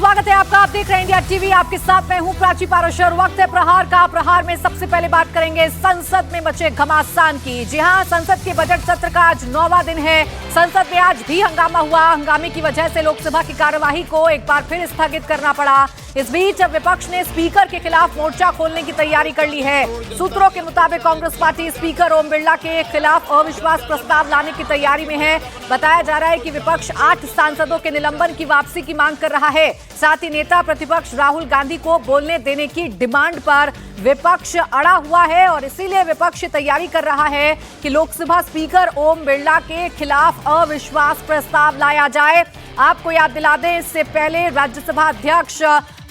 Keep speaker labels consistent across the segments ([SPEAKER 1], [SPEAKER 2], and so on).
[SPEAKER 1] स्वागत है आपका। आप देख रहे हैं इंडिया टीवी। आपके साथ मैं हूं प्राची पारोशर। वक्त है प्रहार का। प्रहार में सबसे पहले बात करेंगे संसद में मचे घमासान की। जी हां, संसद के बजट सत्र का आज 9वां दिन है। संसद में आज भी हंगामा हुआ। हंगामे की वजह से लोकसभा की कार्यवाही को एक बार फिर स्थगित करना पड़ा। इस बीच अब विपक्ष ने स्पीकर के खिलाफ मोर्चा खोलने की तैयारी कर ली है। सूत्रों के मुताबिक कांग्रेस पार्टी स्पीकर ओम बिरला के खिलाफ अविश्वास प्रस्ताव लाने की तैयारी में है। बताया जा रहा है कि विपक्ष 8 सांसदों के निलंबन की वापसी की मांग कर रहा है। साथ ही नेता प्रतिपक्ष राहुल गांधी को बोलने देने की डिमांड पर विपक्ष अड़ा हुआ है और इसीलिए विपक्ष तैयारी कर रहा है कि लोकसभा स्पीकर ओम बिरला के खिलाफ अविश्वास प्रस्ताव लाया जाए। आपको याद दिला दें, इससे पहले राज्यसभा अध्यक्ष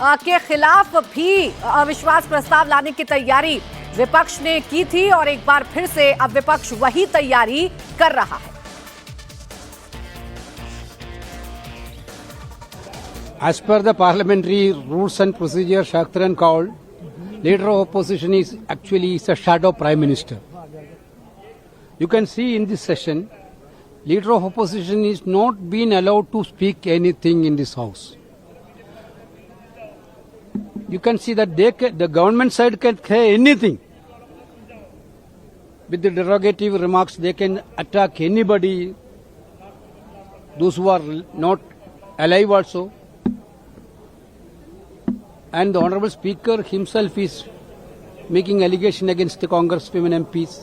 [SPEAKER 1] के खिलाफ भी अविश्वास प्रस्ताव लाने की तैयारी विपक्ष ने की थी और एक बार फिर से अब विपक्ष वही तैयारी कर रहा है।
[SPEAKER 2] As per the parliamentary rules and procedure, Shaktran called, leader of opposition is actually a shadow prime minister. You can see in this session, leader of opposition is not being allowed to speak anything in this house. You can see that the government side can say anything. With the derogative remarks, they can attack anybody, those who are not alive also. And the Honorable Speaker himself is making allegation against the Congresswomen MPs.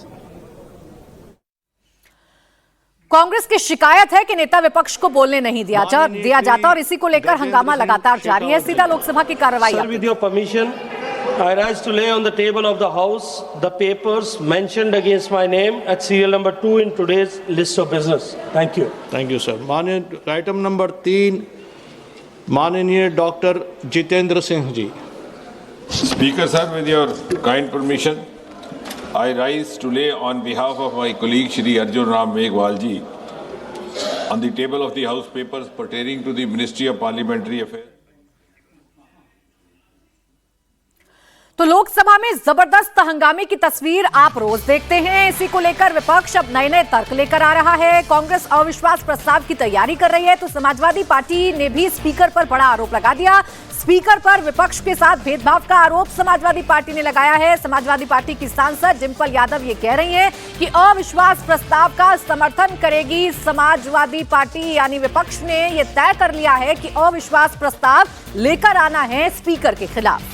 [SPEAKER 1] Congress की शिकायत है कि नेता विपक्ष को बोलने नहीं दिया जाता और इसी को लेकर हंगामा लगातार जारी है। सीधा लोकसभा की कार्रवाई।
[SPEAKER 3] Sir, with your permission, I rise to lay on the table of the House the papers mentioned against my name at serial number 2 in today's list of business. Thank you.
[SPEAKER 4] Thank you, sir. माननीय item number 3, माननीय doctor Jitendra Singh ji.
[SPEAKER 5] Speaker sir, with your kind permission, I rise to lay on behalf of my colleague Shri Arjun Ram Meghwal ji on the table of the House papers pertaining to the Ministry of Parliamentary Affairs.
[SPEAKER 1] तो लोकसभा में जबरदस्त हंगामे की तस्वीर आप रोज देखते हैं। इसी को लेकर विपक्ष अब नए नए तर्क लेकर आ रहा है। कांग्रेस अविश्वास प्रस्ताव की तैयारी कर रही है तो समाजवादी पार्टी ने भी स्पीकर पर बड़ा आरोप लगा दिया। स्पीकर पर विपक्ष के साथ भेदभाव का आरोप समाजवादी पार्टी ने लगाया है। समाजवादी पार्टी की सांसद डिंपल यादव ये कह रही हैं कि अविश्वास प्रस्ताव का समर्थन करेगी समाजवादी पार्टी, यानी विपक्ष ने ये तय कर लिया है कि अविश्वास प्रस्ताव लेकर आना है स्पीकर के खिलाफ।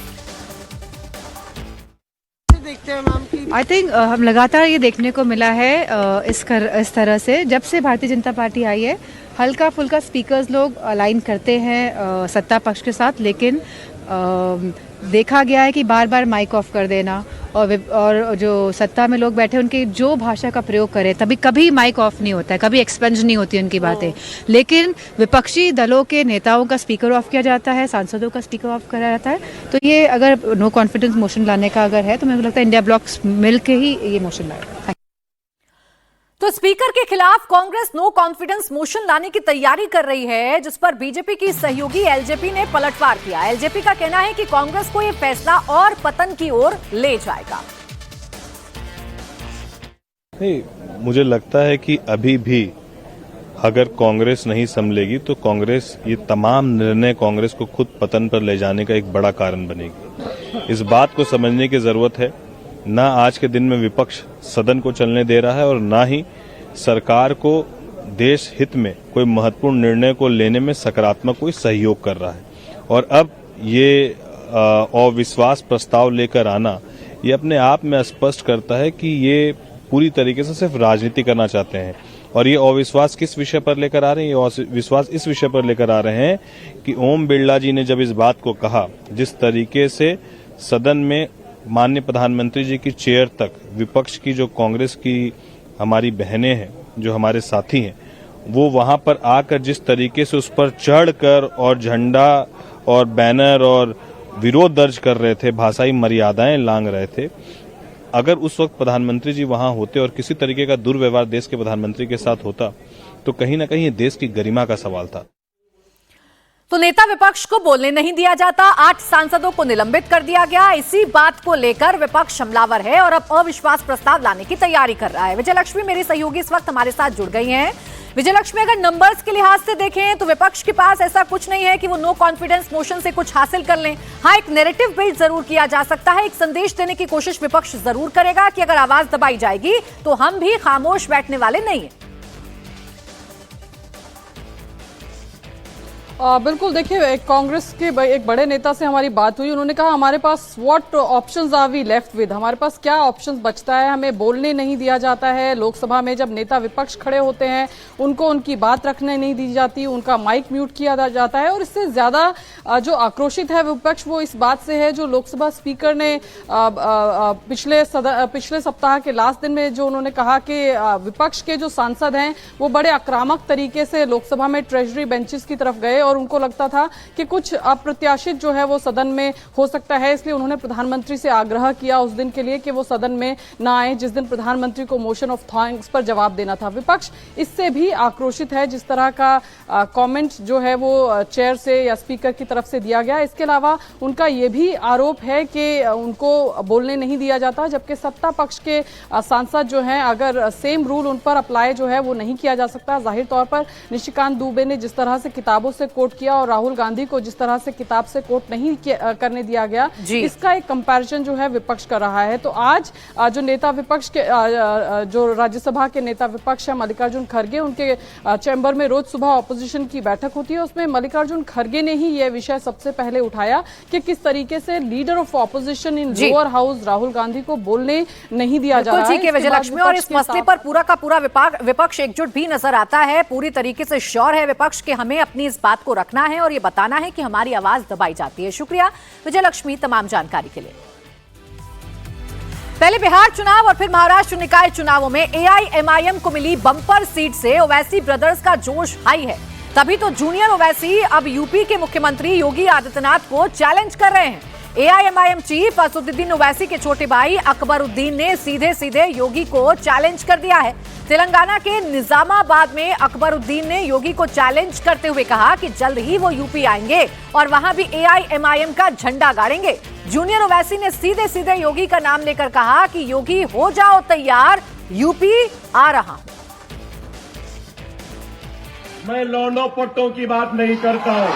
[SPEAKER 6] आई थिंक हम लगातार ये देखने को मिला है इस तरह से जब से भारतीय जनता पार्टी आई है, हल्का फुल्का स्पीकर्स लोग अलाइन करते हैं सत्ता पक्ष के साथ, लेकिन देखा गया है कि बार बार माइक ऑफ कर देना और जो सत्ता में लोग बैठे उनकी जो भाषा का प्रयोग करें तभी कभी माइक ऑफ नहीं होता है, कभी एक्सपेंज नहीं होती उनकी बातें, लेकिन विपक्षी दलों के नेताओं का स्पीकर ऑफ किया जाता है, सांसदों का स्पीकर ऑफ कराया जाता है। तो ये अगर नो कॉन्फिडेंस मोशन लाने का अगर है तो मुझे लगता है इंडिया ब्लॉक मिल के ही ये मोशन लाएगा।
[SPEAKER 1] तो स्पीकर के खिलाफ कांग्रेस नो कॉन्फिडेंस मोशन लाने की तैयारी कर रही है, जिस पर बीजेपी की सहयोगी एलजेपी ने पलटवार किया। एलजेपी का कहना है कि कांग्रेस को यह फैसला और पतन की ओर ले जाएगा।
[SPEAKER 7] नहीं, मुझे लगता है कि अभी भी अगर कांग्रेस नहीं संभलेगी तो कांग्रेस ये तमाम निर्णय कांग्रेस को खुद पतन पर ले जाने का एक बड़ा कारण बनेगी। इस बात को समझने की जरूरत है। ना आज के दिन में विपक्ष सदन को चलने दे रहा है और ना ही सरकार को देश हित में कोई महत्वपूर्ण निर्णय को लेने में सकारात्मक कोई सहयोग कर रहा है। और अब ये अविश्वास प्रस्ताव लेकर आना ये अपने आप में स्पष्ट करता है कि ये पूरी तरीके से सिर्फ राजनीति करना चाहते हैं। और ये अविश्वास किस विषय पर लेकर आ रहे हैं? ये अविश्वास इस विषय पर लेकर आ रहे हैं कि ओम बिरला जी ने जब इस बात को कहा, जिस तरीके से सदन में माननीय प्रधानमंत्री जी की चेयर तक विपक्ष की जो कांग्रेस की हमारी बहनें हैं, जो हमारे साथी हैं, वो वहां पर आकर जिस तरीके से उस पर चढ़कर और झंडा और बैनर और विरोध दर्ज कर रहे थे, भाषाई मर्यादाएं लांघ रहे थे, अगर उस वक्त प्रधानमंत्री जी वहां होते और किसी तरीके का दुर्व्यवहार देश के प्रधानमंत्री के साथ होता तो कहीं ना कहीं देश की गरिमा का सवाल था।
[SPEAKER 1] तो नेता विपक्ष को बोलने नहीं दिया जाता, 8 सांसदों को निलंबित कर दिया गया। इसी बात को लेकर विपक्ष हमलावर है और अब अविश्वास प्रस्ताव लाने की तैयारी कर रहा है। विजय लक्ष्मी मेरी सहयोगी इस वक्त हमारे साथ जुड़ गई हैं। विजयलक्ष्मी, अगर नंबर्स के लिहाज से देखें तो विपक्ष के पास ऐसा कुछ नहीं है कि वो नो कॉन्फिडेंस मोशन से कुछ हासिल कर लें। हाँ, एक नैरेटिव बिल्ड जरूर किया जा सकता है, एक संदेश देने की कोशिश विपक्ष जरूर करेगा कि अगर आवाज दबाई जाएगी तो हम भी खामोश बैठने वाले नहीं हैं।
[SPEAKER 8] बिल्कुल, देखिए, कांग्रेस के एक बड़े नेता से हमारी बात हुई। उन्होंने कहा हमारे पास what options are we left with, हमारे पास क्या ऑप्शंस बचता है, हमें बोलने नहीं दिया जाता है। लोकसभा में जब नेता विपक्ष खड़े होते हैं उनको उनकी बात रखने नहीं दी जाती, उनका माइक म्यूट किया जाता है। और इससे ज्यादा जो आक्रोशित है विपक्ष वो इस बात से है जो लोकसभा स्पीकर ने पिछले सप्ताह के लास्ट दिन में जो उन्होंने कहा कि विपक्ष के जो सांसद हैं वो बड़े आक्रामक तरीके से लोकसभा में ट्रेजरी बेंचेस की तरफ गए और उनको लगता था कि कुछ अप्रत्याशित जो है वो सदन में हो सकता है। इसलिए उन्होंने प्रधानमंत्री से आग्रह किया उस दिन के लिए कि वो सदन में ना आए जिस दिन प्रधानमंत्री को मोशन ऑफ थैंक्स पर जवाब देना था। विपक्ष इससे भी आक्रोशित है, जिस तरह का कमेंट जो है वो चेयर से या स्पीकर की तरफ से दिया गया। इसके अलावा उनका ये भी आरोप है कि उनको बोलने नहीं दिया जाता, जबकि सत्ता पक्ष के सांसद जो हैं अगर सेम रूल उन पर अप्लाई जो है वो नहीं किया जा सकता। जाहिर तौर पर निशिकांत दुबे ने जिस तरह से किताबों से कोट किया और राहुल गांधी को जिस तरह से किताब से कोट नहीं करने दिया गया, इसका एक कंपैरिजन जो है विपक्ष कर रहा है। तो आज जो नेता विपक्ष के जो राज्यसभा के नेता विपक्ष है मल्लिकार्जुन खड़गे, उनके चैम्बर में रोज सुबह ऑपोजिशन की बैठक होती है। उसमें मल्लिकार्जुन खड़गे ने ही यह विषय सबसे पहले उठाया कि किस तरीके से leader of opposition in lower house Rahul Gandhi को बोलने नहीं दिया जा रहा है।
[SPEAKER 1] ठीक है विजयलक्ष्मी, और इस मसले पर पूरा का पूरा विपक्ष एकजुट भी नजर आता है, पूरी तरीके से श्योर है विपक्ष कि हमें अपनी इस बात को रखना है और ये बताना है कि हमारी आवाज दबाई जाती है। शुक्रिया विजयलक्ष्मी तमाम जानकारी के लिए। पहले बिहार चुनाव और फिर महाराष्ट्र निकाय चुनावों में एआईएमआईएम को मिली बम्पर सीट से ओवैसी ब्रदर्स का जोश हाई है। तभी तो जूनियर ओवैसी अब यूपी के मुख्यमंत्री योगी आदित्यनाथ को चैलेंज कर रहे हैं। एआईएमआईएम चीफ असदुद्दीन ओवैसी के छोटे भाई अकबरुद्दीन ने सीधे सीधे योगी को चैलेंज कर दिया है। तेलंगाना के निजामाबाद में अकबरुद्दीन ने योगी को चैलेंज करते हुए कहा कि जल्द ही वो यूपी आएंगे और वहां भी एआईएमआईएम का झंडा गाड़ेंगे। जूनियर ओवैसी ने सीधे सीधे योगी का नाम लेकर कहा कि योगी हो जाओ तैयार, यूपी आ रहा।
[SPEAKER 9] मैं लौंडों पट्टों की बात नहीं करता हूं,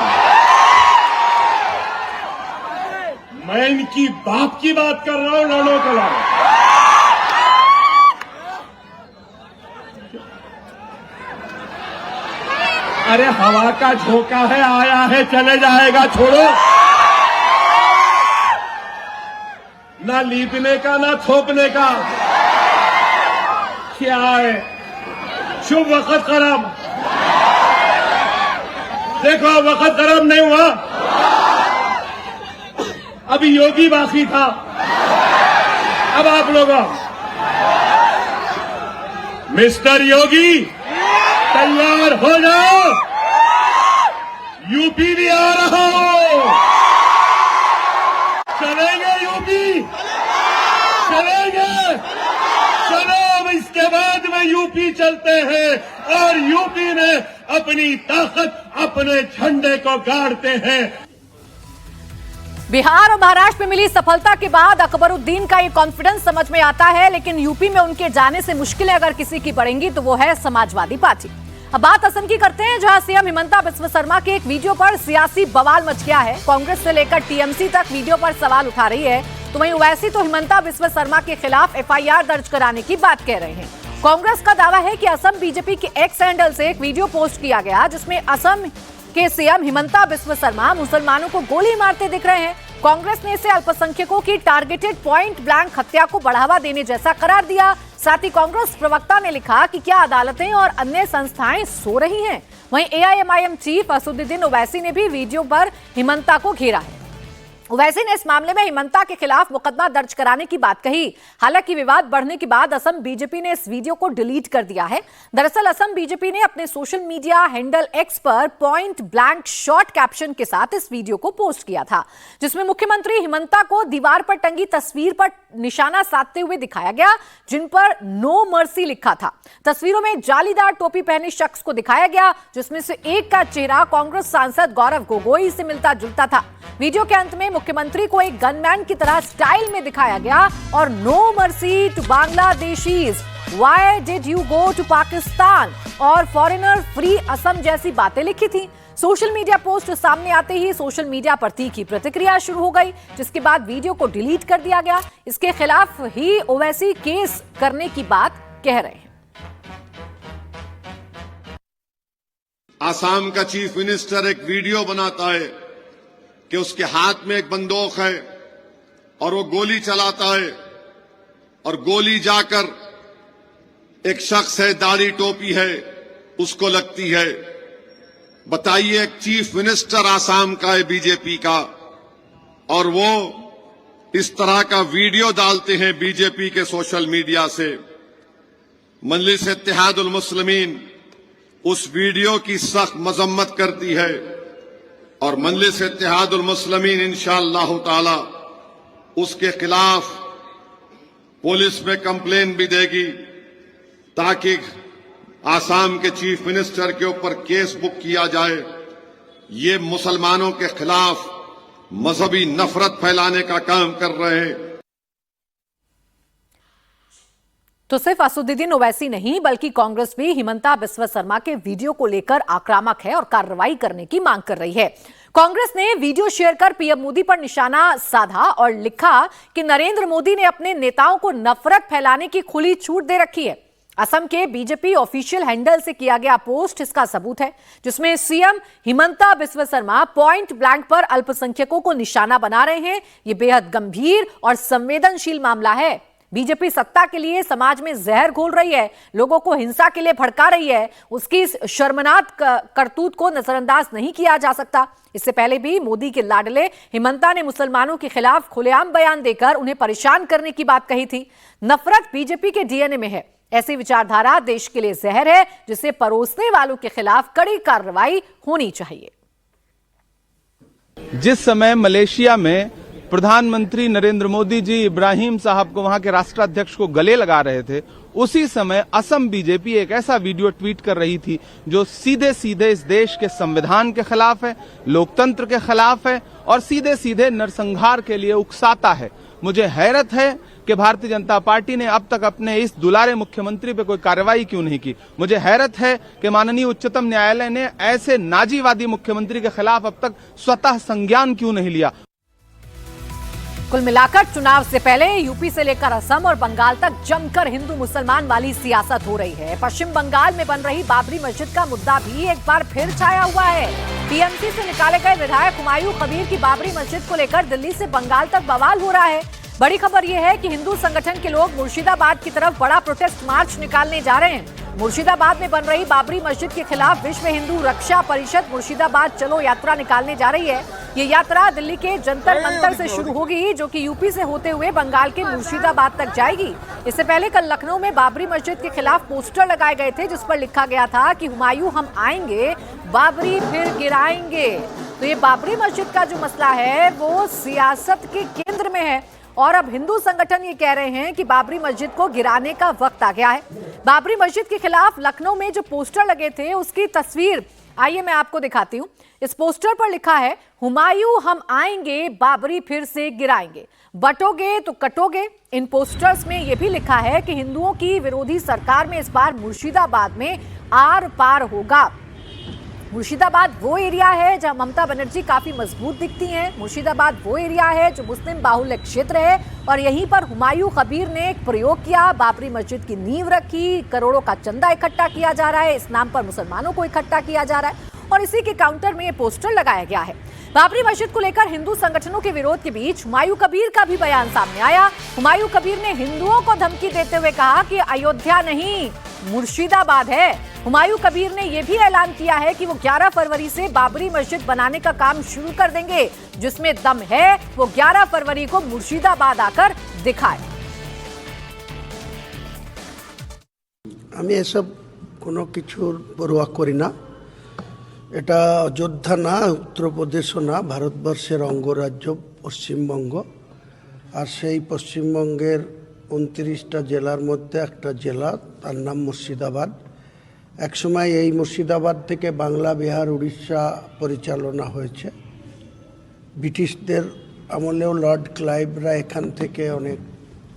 [SPEAKER 9] मैं इनकी बाप की बात कर रहा हूं, लौंडों के अलावा। अरे हवा का झोंका है, आया है चले जाएगा, छोड़ो। ना लीपने का ना थोपने का, क्या है शुभ वक्त खराब। देखो वक्त खराब नहीं हुआ, अभी योगी बाकी था, अब आप लोग मिस्टर योगी तैयार हो जाओ, यूपी भी आ रहा हो। चलेंगे यूपी, चलेंगे, चलो अब इसके बाद में यूपी चलते हैं और यूपी में अपनी ताकत अपने झंडे को गाड़ते हैं।
[SPEAKER 1] बिहार और महाराष्ट्र में मिली सफलता के बाद अकबरुद्दीन का ये कॉन्फिडेंस समझ में आता है, लेकिन यूपी में उनके जाने से मुश्किलें अगर किसी की बढ़ेंगी तो वो है समाजवादी पार्टी। अब बात असम की करते हैं, जहां सीएम हिमंता बिस्वा शर्मा के एक वीडियो पर सियासी बवाल मच गया है। कांग्रेस से लेकर टीएमसी तक वीडियो पर सवाल उठा रही है, तो वहीं ओवैसी तो हिमंता बिस्वा शर्मा के खिलाफ एफआईआर दर्ज कराने की बात कह रहे हैं। कांग्रेस का दावा है कि असम बीजेपी के एक्स हैंडल से एक वीडियो पोस्ट किया गया जिसमें असम के सीएम हिमंता बिस्वा शर्मा मुसलमानों को गोली मारते दिख रहे हैं। कांग्रेस ने इसे अल्पसंख्यकों की टारगेटेड पॉइंट ब्लैंक हत्या को बढ़ावा देने जैसा करार दिया। साथ ही कांग्रेस प्रवक्ता ने लिखा कि क्या अदालतें और अन्य संस्थाएं सो रही हैं। वहीं एआईएमआईएम चीफ असदुद्दीन ओवैसी ने भी वीडियो पर हिमंता को घेरा है। ओवैसी ने इस मामले में हिमंता के खिलाफ मुकदमा दर्ज कराने की बात कही। हालांकि विवाद बढ़ने के बाद असम बीजेपी ने इस वीडियो को डिलीट कर दिया है। दरअसल असम बीजेपी ने अपने सोशल मीडिया हैंडल एक्स पर पॉइंट ब्लैंक शॉट कैप्शन के साथ इस वीडियो को पोस्ट किया था, जिसमें मुख्यमंत्री हिमंता को दीवार पर टंगी तस्वीर पर निशाना साधते हुए दिखाया गया, जिन पर नो मर्सी लिखा था। तस्वीरों में जालीदार टोपी पहने शख्स को दिखाया गया, जिसमें से एक का चेहरा कांग्रेस सांसद गौरव गोगोई से मिलता जुलता था। वीडियो के अंत में मुख्यमंत्री को एक गनमैन की तरह स्टाइल में दिखाया गया और no mercy to Bangladeshis why did you go to Pakistan और फॉरेनर फ्री असम जैसी बातें लिखी थी। सोशल मीडिया पोस्ट सामने आते ही सोशल मीडिया पर तीखी प्रतिक्रिया शुरू हो गई, जिसके बाद वीडियो को डिलीट कर दिया गया। इसके खिलाफ ही ओवैसी केस करने की बात कह रहे हैं।
[SPEAKER 9] आसाम का चीफ मिनिस्टर एक वीडियो बनाता है कि उसके हाथ में एक बंदूक है और वो गोली चलाता है और गोली जाकर एक शख्स है, दाढ़ी टोपी है, उसको लगती है। बताइए, एक चीफ मिनिस्टर आसाम का है बीजेपी का और वो इस तरह का वीडियो डालते हैं बीजेपी के सोशल मीडिया से। मजलिस इत्तेहादुल मुस्लिमीन उस वीडियो की सख्त मजम्मत करती है और मजलिस इत्तेहादुल मुस्लिमीन इंशाअल्लाह ताला उसके खिलाफ पुलिस में कंप्लेन भी देगी ताकि आसाम के चीफ मिनिस्टर के ऊपर केस बुक किया जाए। ये मुसलमानों के खिलाफ मजहबी नफरत फैलाने का काम कर रहे हैं।
[SPEAKER 1] तो सिर्फ असदुद्दीन ओवैसी नहीं बल्कि कांग्रेस भी हिमंता बिस्वा शर्मा के वीडियो को लेकर आक्रामक है और कार्रवाई करने की मांग कर रही है। कांग्रेस ने वीडियो शेयर कर पीएम मोदी पर निशाना साधा और लिखा कि नरेंद्र मोदी ने अपने नेताओं को नफरत फैलाने की खुली छूट दे रखी है। असम के बीजेपी ऑफिशियल हैंडल से किया गया पोस्ट इसका सबूत है, जिसमें CM Himanta Biswa Sharma point blank पर अल्पसंख्यकों को निशाना बना रहे हैं। यह बेहद गंभीर और संवेदनशील मामला है। बीजेपी सत्ता के लिए समाज में जहर घोल रही है, लोगों को हिंसा के लिए भड़का रही है। उसकी इस शर्मनाक करतूत को नजरअंदाज नहीं किया जा सकता। इससे पहले भी मोदी के लाडले हिमंता ने मुसलमानों के खिलाफ खुलेआम बयान देकर उन्हें परेशान करने की बात कही थी। नफरत बीजेपी के डीएनए में है। ऐसी विचारधारा देश के लिए जहर है, जिसे परोसने वालों के खिलाफ कड़ी कार्रवाई होनी चाहिए।
[SPEAKER 10] जिस समय मलेशिया में प्रधानमंत्री नरेंद्र मोदी जी इब्राहिम साहब को, वहां के राष्ट्राध्यक्ष को गले लगा रहे थे, उसी समय असम बीजेपी एक ऐसा वीडियो ट्वीट कर रही थी जो सीधे सीधे इस देश के संविधान के खिलाफ है, लोकतंत्र के खिलाफ है और सीधे सीधे नरसंहार के लिए उकसाता है। मुझे हैरत है कि भारतीय जनता पार्टी ने अब तक अपने इस दुलारे मुख्यमंत्री पे कोई कार्रवाई क्यों नहीं की। मुझे हैरत है कि माननीय उच्चतम न्यायालय ने ऐसे नाजीवादी मुख्यमंत्री के खिलाफ अब तक स्वतः संज्ञान क्यों नहीं लिया।
[SPEAKER 1] कुल मिलाकर चुनाव से पहले यूपी से लेकर असम और बंगाल तक जमकर हिंदू मुसलमान वाली सियासत हो रही है। पश्चिम बंगाल में बन रही बाबरी मस्जिद का मुद्दा भी एक बार फिर छाया हुआ है। टीएमसी से निकाले गए विधायक हुमायूं कबीर की बाबरी मस्जिद को लेकर दिल्ली से बंगाल तक बवाल हो रहा है। बड़ी खबर यह है कि हिंदू संगठन के लोग मुर्शिदाबाद की तरफ बड़ा प्रोटेस्ट मार्च निकालने जा रहे हैं। मुर्शिदाबाद में बन रही बाबरी मस्जिद के खिलाफ विश्व हिंदू रक्षा परिषद मुर्शिदाबाद चलो यात्रा निकालने जा रही है। ये यात्रा दिल्ली के जंतर मंतर से शुरू होगी, जो कि यूपी से होते हुए बंगाल के मुर्शिदाबाद तक जाएगी। इससे पहले कल लखनऊ में बाबरी मस्जिद के खिलाफ पोस्टर लगाए गए थे, जिस पर लिखा गया था कि हुमायूं हम आएंगे, बाबरी फिर गिराएंगे। तो ये बाबरी मस्जिद का जो मसला है वो सियासत के केंद्र में है और अब हिंदू संगठन ये कह रहे हैं कि बाबरी मस्जिद को गिराने का वक्त आ गया है। बाबरी मस्जिद के खिलाफ लखनऊ में जो पोस्टर लगे थे उसकी तस्वीर आइए मैं आपको दिखाती हूं। इस पोस्टर पर लिखा है, हुमायूं हम आएंगे, बाबरी फिर से गिराएंगे, बटोगे तो कटोगे। इन पोस्टर्स में यह भी लिखा है कि हिंदुओं की विरोधी सरकार में इस बार मुर्शिदाबाद में आर पार होगा। मुर्शिदाबाद वो एरिया है जहां ममता बनर्जी काफी मजबूत दिखती हैं। मुर्शिदाबाद वो एरिया है जो मुस्लिम बाहुल्य क्षेत्र है और यहीं पर हुमायूं कबीर ने एक प्रयोग किया, बाबरी मस्जिद की नींव रखी, करोड़ों का चंदा इकट्ठा किया जा रहा है, इस नाम पर मुसलमानों को इकट्ठा किया जा रहा है और इसी के काउंटर में ये पोस्टर लगाया गया है। बाबरी मस्जिद को लेकर हिंदू संगठनों के विरोध के बीच हुमायूं कबीर का भी बयान सामने आया। हुमायूं कबीर ने हिंदुओं को धमकी देते हुए कहा कि अयोध्या नहीं मुर्शिदाबाद है। हुमायूं कबीर ने यह भी ऐलान किया है कि वो 11 फरवरी से बाबरी मस्जिद बनाने का काम शुरू कर देंगे। जिसमें दम है वो 11 फरवरी को मुर्शिदाबाद आकर दिखाए।
[SPEAKER 11] আমি এসব কোনো কিছুর পরোয়া করি না। এটা অযোধ্যা না, উত্তরপ্রদেশও না, ভারতবর্ষের অঙ্গরাজ্য পশ্চিমবঙ্গ। আর সেই পশ্চিমবঙ্গের 29টা জেলার মধ্যে একটা জেলা, তার নাম মুর্শিদাবাদ। একসময় এই মুর্শিদাবাদ থেকে বাংলা, বিহার, উড়িষ্যা পরিচালনা হয়েছে। ব্রিটিশদের আমলেও লর্ড ক্লাইভরা এখান থেকে অনেক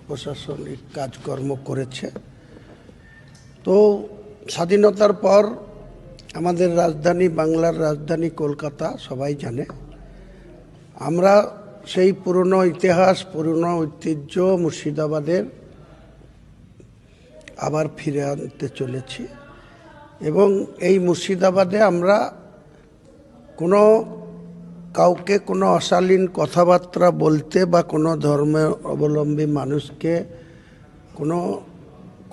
[SPEAKER 11] প্রশাসনিক কাজকর্ম করেছে। তো স্বাধীনতার পর আমাদের রাজধানী, বাংলার রাজধানী কলকাতা সবাই জানে। আমরা সেই পুরনো ইতিহাস, পুরনো ঐতিহ্য মুর্শিদাবাদের আবার ফিরে আনতে চলেছি এবং এই মুর্শিদাবাদে আমরা কোনো কাউকে কোনো অশালীন কথাবার্তা বলতে বা কোনো ধর্ম অবলম্বী মানুষকে কোনো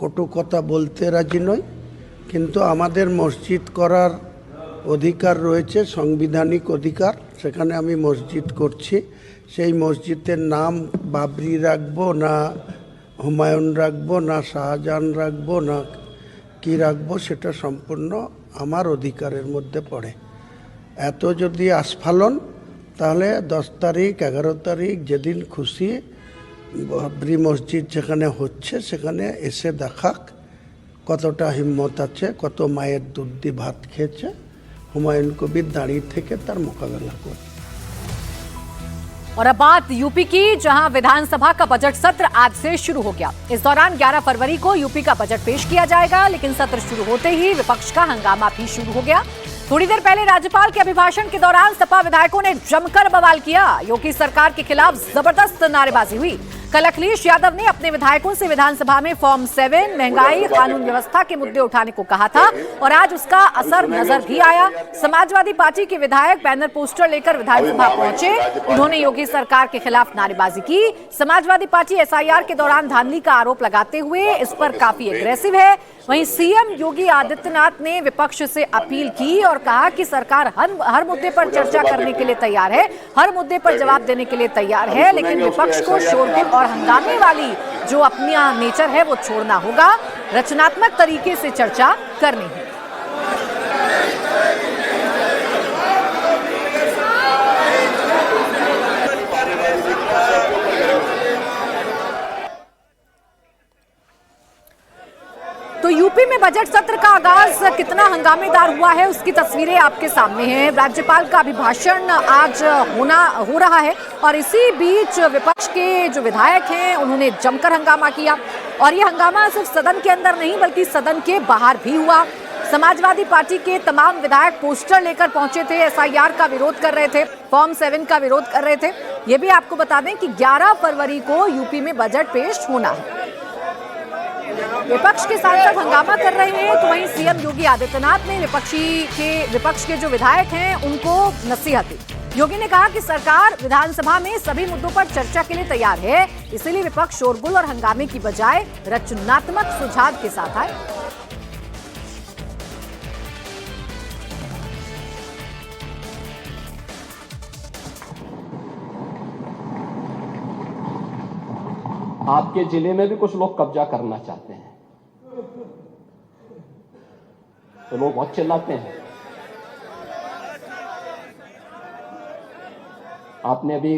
[SPEAKER 11] কটু কথা বলতে রাজি নই, কিন্তু আমাদের মসজিদ করার অধিকার রয়েছে, সাংবিধানিক অধিকার। সেখানে আমি মসজিদ করছি। সেই মসজিদের নাম বাবরি রাখবো না হুমায়ুন রাখবো না শাহজাহান রাখবো না কি রাখবো, সেটা সম্পূর্ণ আমার অধিকারের মধ্যে পড়ে। এত যদি আস্ফালন, তাহলে 10 তারিখ 11 তারিখ যেদিন খুশি বাবরি মসজিদ যেখানে হচ্ছে সেখানে এসে দেখাক কতটা হিম্মত আছে, কত মায়ের দুধ দিয়ে ভাত খেয়েছে। হুমায়ুন কবির দাঁড়িয়ে থেকে তার মোকাবেলা করে।
[SPEAKER 1] और अब बात यूपी की, जहां विधानसभा का बजट सत्र आज से शुरू हो गया। इस दौरान 11 फरवरी को यूपी का बजट पेश किया जाएगा, लेकिन सत्र शुरू होते ही विपक्ष का हंगामा भी शुरू हो गया। थोड़ी देर पहले राज्यपाल के अभिभाषण के दौरान सपा विधायकों ने जमकर बवाल किया। योगी सरकार के खिलाफ जबरदस्त नारेबाजी हुई। कल अखिलेश यादव ने अपने विधायकों से विधानसभा में फॉर्म 7, महंगाई, कानून व्यवस्था के मुद्दे उठाने को कहा था और आज उसका असर नजर भी आया। समाजवादी पार्टी के विधायक बैनर पोस्टर लेकर विधानसभा पहुंचे। उन्होंने योगी सरकार के खिलाफ नारेबाजी की। समाजवादी पार्टी SIR के दौरान धांधली का आरोप लगाते हुए इस पर काफी एग्रेसिव है। वहीं सीएम योगी आदित्यनाथ ने विपक्ष से अपील की और कहा कि सरकार हर मुद्दे पर चर्चा करने के लिए तैयार है, हर मुद्दे पर जवाब देने के लिए तैयार है, लेकिन विपक्ष को शोरगुल और हंगामे वाली जो अपनी नेचर है वो छोड़ना होगा। रचनात्मक तरीके से चर्चा करनी है। तो यूपी में बजट सत्र का आगाज कितना हंगामेदार हुआ है उसकी तस्वीरें आपके सामने हैं। राज्यपाल का अभिभाषण आज हो रहा है और इसी बीच विपक्ष के जो विधायक हैं उन्होंने जमकर हंगामा किया और ये हंगामा सिर्फ सदन के अंदर नहीं बल्कि सदन के बाहर भी हुआ। समाजवादी पार्टी के तमाम विधायक पोस्टर लेकर पहुंचे थे, SIR का विरोध कर रहे थे, फॉर्म 7 का विरोध कर रहे थे। ये भी आपको बता दें कि 11 फरवरी को यूपी में बजट पेश होना है। विपक्ष के सांसद हंगामा कर रहे हैं तो वहीं सीएम योगी आदित्यनाथ ने विपक्ष के जो विधायक हैं उनको नसीहत दी। योगी ने कहा कि सरकार विधानसभा में सभी मुद्दों पर चर्चा के लिए तैयार है, इसलिए विपक्ष शोरगुल और हंगामे की बजाय रचनात्मक सुझाव के साथ आए।
[SPEAKER 12] आपके जिले में भी कुछ लोग कब्जा करना चाहते हैं, तो लोग बहुत चिल्लाते हैं। आपने अभी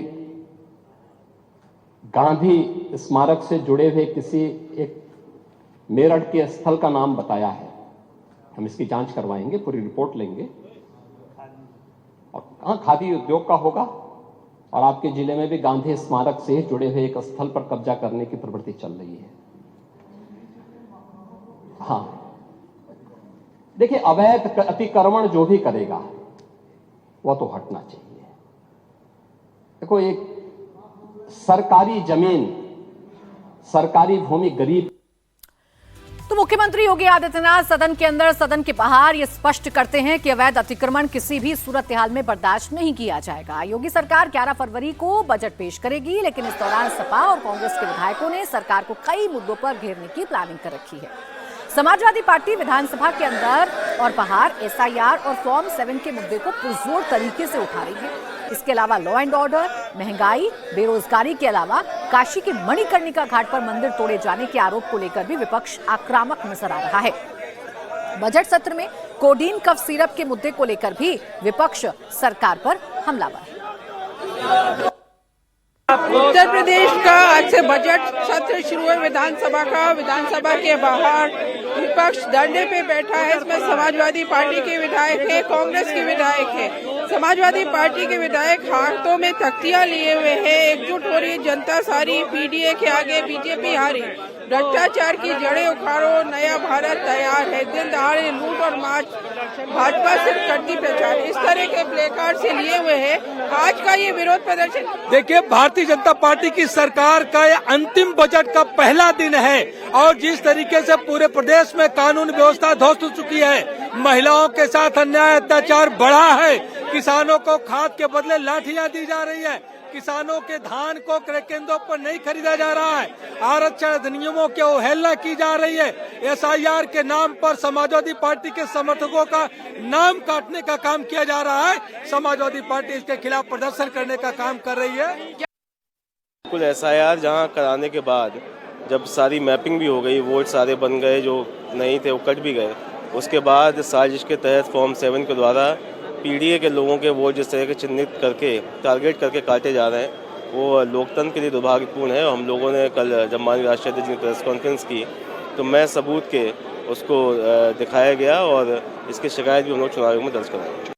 [SPEAKER 12] गांधी स्मारक से जुड़े हुए किसी एक मेरठ के स्थल का नाम बताया है। हम इसकी जांच करवाएंगे, पूरी रिपोर्ट लेंगे और हाँ, खादी उद्योग का होगा और आपके जिले में भी गांधी स्मारक से जुड़े हुए एक स्थल पर कब्जा करने की प्रवृत्ति चल रही है। हाँ, देखिए, अवैध अतिक्रमण जो भी करेगा वह तो हटना चाहिए। देखो, एक सरकारी जमीन, सरकारी भूमि गरीब।
[SPEAKER 1] तो मुख्यमंत्री योगी आदित्यनाथ सदन के अंदर सदन के बाहर ये स्पष्ट करते हैं कि अवैध अतिक्रमण किसी भी सूरत हाल में बर्दाश्त नहीं किया जाएगा। योगी सरकार 11 फरवरी को बजट पेश करेगी, लेकिन इस दौरान सपा और कांग्रेस के विधायकों ने सरकार को कई मुद्दों पर घेरने की प्लानिंग कर रखी है। समाजवादी पार्टी विधानसभा के अंदर और बाहर SIR और फॉर्म 7 के मुद्दे को पुरजोर तरीके से उठा रही है। इसके अलावा लॉ एंड ऑर्डर, महंगाई, बेरोजगारी के अलावा काशी के मणिकर्णिका घाट पर मंदिर तोड़े जाने के आरोप को लेकर भी विपक्ष आक्रामक नजर आ रहा है। बजट सत्र में कोडीन कफ सिरप के मुद्दे को लेकर भी विपक्ष सरकार पर हमलावर है।
[SPEAKER 13] उत्तर प्रदेश का आज से बजट सत्र शुरू है विधानसभा का। विधानसभा के बाहर विपक्ष धरने पे बैठा है। इसमें समाजवादी पार्टी के विधायक है, कांग्रेस के विधायक है। समाजवादी पार्टी के विधायक हाथों में तख्तियां लिए हुए हैं, एकजुट हो रही जनता सारी, PDA के आगे बीजेपी हारी। भ्रष्टाचार की जड़ें उखाड़ो, नया भारत तैयार है, दिन दहाड़े लूट और मार्च, भाजपा सिर्फ करती प्रचार, इस तरह के प्ले कार्ड से लिए हुए हैं आज का ये विरोध प्रदर्शन।
[SPEAKER 3] देखिए, भारतीय जनता पार्टी की सरकार का ये अंतिम बजट का पहला दिन है और जिस तरीके से पूरे प्रदेश में कानून व्यवस्था ध्वस्त हो चुकी है, महिलाओं के साथ अन्याय अत्याचार बढ़ा है, किसानों को खाद के बदले लाठियां दी जा रही है, किसानों के धान को क्रय केंद्रों पर नहीं खरीदा जा रहा है, आरक्षण अधिनियमों की अवहेलना की जा रही है, एसआईआर के नाम पर समाजवादी पार्टी के समर्थकों का नाम काटने का काम किया जा रहा है। समाजवादी पार्टी इसके खिलाफ प्रदर्शन करने का काम कर रही है।
[SPEAKER 14] बिल्कुल एसआईआर जहां कराने के बाद जब सारी मैपिंग भी हो गई, वोट सारे बन गए, जो नहीं थे वो कट भी गए, उसके बाद साजिश के तहत फॉर्म 7 के द्वारा पीडीए के लोगों के वोट जिस तरह के चिन्हित करके टारगेट करके काटे जा रहे हैं, वो लोकतंत्र के लिए दुर्भाग्यपूर्ण है। हम लोगों ने कल जब माननीय राष्ट्रीय अध्यक्ष ने प्रेस कॉन्फ्रेंस की तो मैं सबूत के उसको दिखाया गया और इसकी शिकायत भी हम लोग चुनाव आयोग में दर्ज कराएंगे।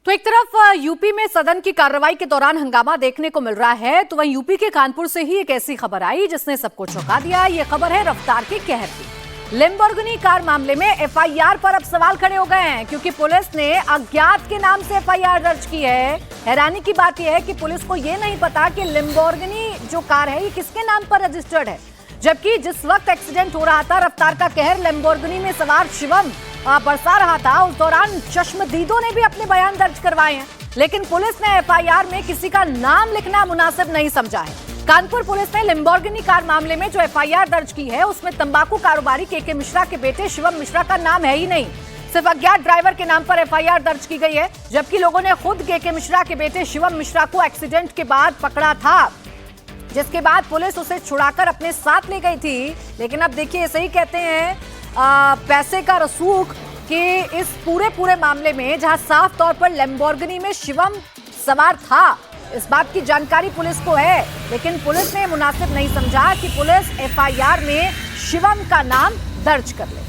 [SPEAKER 1] तो एक तरफ यूपी में सदन की कार्रवाई के दौरान हंगामा देखने को मिल रहा है, तो वहीं यूपी के कानपुर से ही एक ऐसी खबर आई जिसने सबको चौंका दिया। ये खबर है रफ्तार के कहर की। लैम्बोर्गिनी कार मामले में एफआईआर पर अब सवाल खड़े हो गए हैं क्योंकि पुलिस ने अज्ञात के नाम से एफआईआर दर्ज की है। हैरानी की बात यह है कि पुलिस को यह नहीं पता कि लैम्बोर्गिनी जो कार है ये किसके नाम पर रजिस्टर्ड है, जबकि जिस वक्त एक्सीडेंट हो रहा था रफ्तार का कहर लैम्बोर्गिनी में सवार शिवम बरसा रहा था, उस दौरान चश्मदीदों ने भी अपने बयान दर्ज करवाए हैं, लेकिन पुलिस ने एफआईआर में किसी का नाम लिखना मुनासिब नहीं समझा है। कानपुर पुलिस ने लैम्बोर्गिनी कार मामले में जो एफआईआर दर्ज की है उसमें तंबाकू कारोबारी के मिश्रा के बेटे शिवम मिश्रा का नाम है ही नहीं, सिर्फ अज्ञात ड्राइवर के नाम पर एफआईआर दर्ज की गई है, जबकि लोगों ने खुद के मिश्रा के बेटे शिवम मिश्रा को एक्सीडेंट के बाद पकड़ा था, जिसके बाद पुलिस उसे छुड़ाकर अपने साथ ले गई थी। लेकिन अब देखिए, ऐसे ही कहते हैं पैसे का रसूख कि इस पूरे मामले में जहां साफ तौर पर लैम्बोर्गिनी में शिवम सवार था, इस बात की जानकारी पुलिस को है, लेकिन पुलिस ने मुनासिब नहीं समझा कि पुलिस एफआईआर में शिवम का नाम दर्ज कर ले।